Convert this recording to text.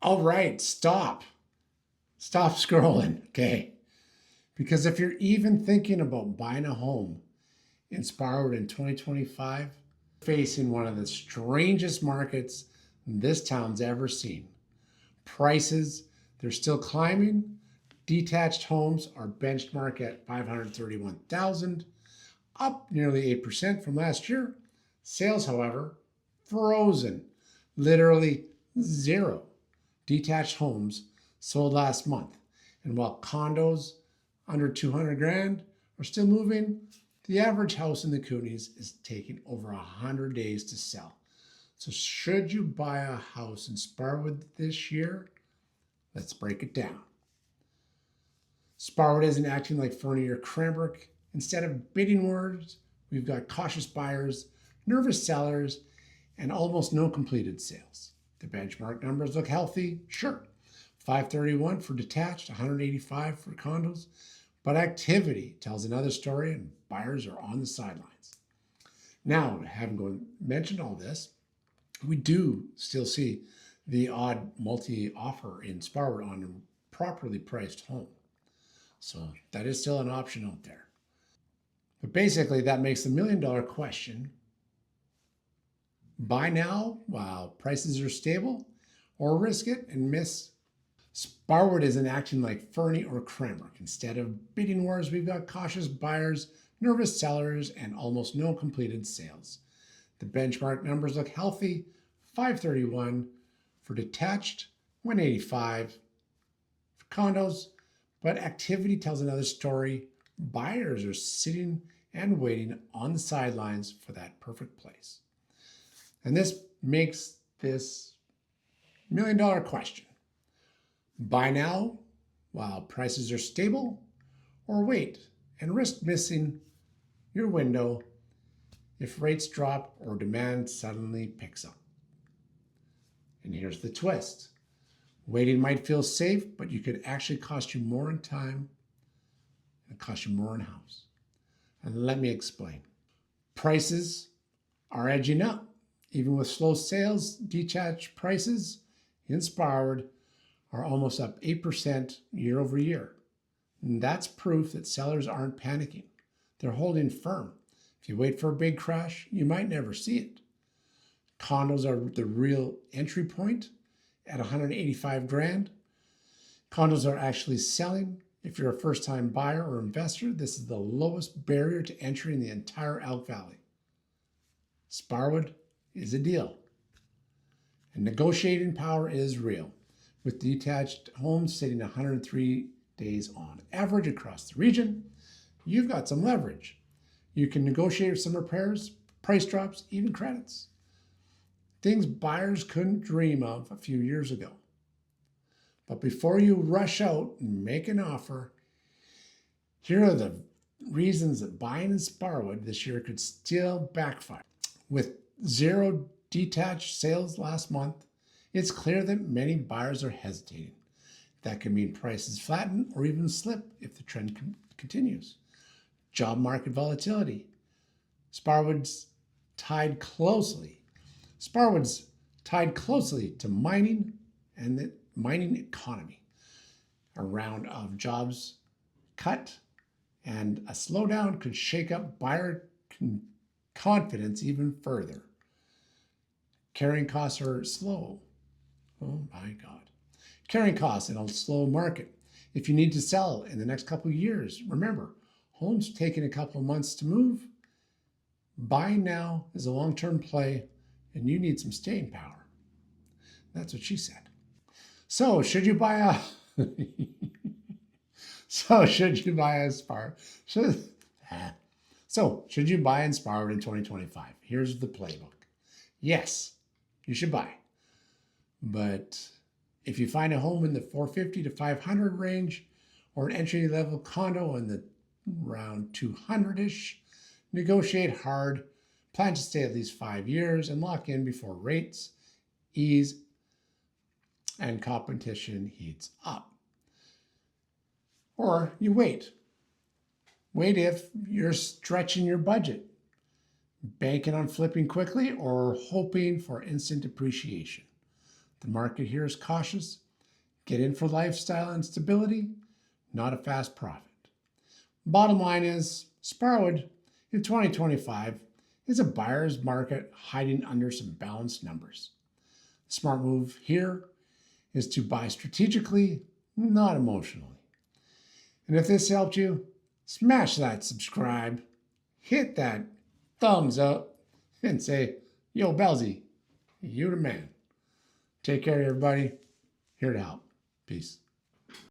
All right, stop. Stop scrolling, okay? Because if you're even thinking about buying a home in Sparwood in 2025, facing one of the strangest markets this town's ever seen. Prices, they're still climbing. Detached homes are benchmarked at 531,000, up nearly 8% from last year. Sales, however, frozen, literally zero detached homes sold last month. And while condos under 200 grand are still moving, the average house in the Kootenays is taking over 100 days to sell. So should you buy a house in Sparwood this year? Let's break it down. Sparwood isn't acting like Fernie or Cranbrook. Instead of bidding wars, we've got cautious buyers, nervous sellers, and almost no completed sales. The benchmark numbers look healthy, sure. 531 for detached, 185 for condos, but activity tells another story and buyers are on the sidelines. Now, having mentioned all this, we do still see the odd multi-offer in Sparwood on a properly priced home. So that is still an option out there. But basically, that makes the million-dollar question: buy now while prices are stable, or risk it and miss? Sparwood isn't acting like Fernie or Cranbrook. Instead of bidding wars, we've got cautious buyers, nervous sellers, and almost no completed sales. The benchmark numbers look healthy: 531 for detached, 185 for condos, but activity tells another story. Buyers are sitting and waiting on the sidelines for that perfect place. And this makes this million-dollar question: buy now while prices are stable, or wait and risk missing your window if rates drop or demand suddenly picks up. And here's the twist: waiting might feel safe, but it could actually cost you more in time and cost you more in house. And let me explain. Prices are edging up. Even with slow sales, detached prices in Sparwood are almost up 8% year over year. And that's proof that sellers aren't panicking. They're holding firm. If you wait for a big crash, you might never see it. Condos are the real entry point at 185 grand. Condos are actually selling. If you're a first-time buyer or investor, this is the lowest barrier to entry in the entire Elk Valley. Sparwood is a deal. And negotiating power is real, with detached homes sitting 103 days on average across the region. You've got some leverage. You can negotiate some repairs, price drops, even credits. Things buyers couldn't dream of a few years ago. But before you rush out and make an offer, here are the reasons that buying in Sparwood this year could still backfire. With zero detached sales last month, it's clear that many buyers are hesitating. That can mean prices flatten or even slip if the trend continues. Job market volatility. Sparwood's tied closely to mining and the mining economy. A round of jobs cut and a slowdown could shake up buyer confidence even further. Carrying costs are slow. Oh my God. Carrying costs in a slow market. If you need to sell in the next couple of years, remember, homes taking a couple of months to move. Buying now is a long-term play, and you need some staying power. That's what she said. So should you buy a should you buy in Sparwood in 2025? Here's the playbook. Yes, you should buy. But if you find a home in the 450 to 500 range, or an entry-level condo in the around 200-ish, negotiate hard, plan to stay at least 5 years, and lock in before rates ease and competition heats up. Or you wait. Wait if you're stretching your budget, banking on flipping quickly, or hoping for instant appreciation. The market here is cautious. Get in for lifestyle and stability, not a fast profit. Bottom line is, Sparwood in 2025 is a buyer's market hiding under some balanced numbers. The smart move here is to buy strategically, not emotionally. And if this helped you, smash that subscribe, hit that thumbs up, and say, yo, Belzy, you the man. Take care, everybody. Here to help. Peace.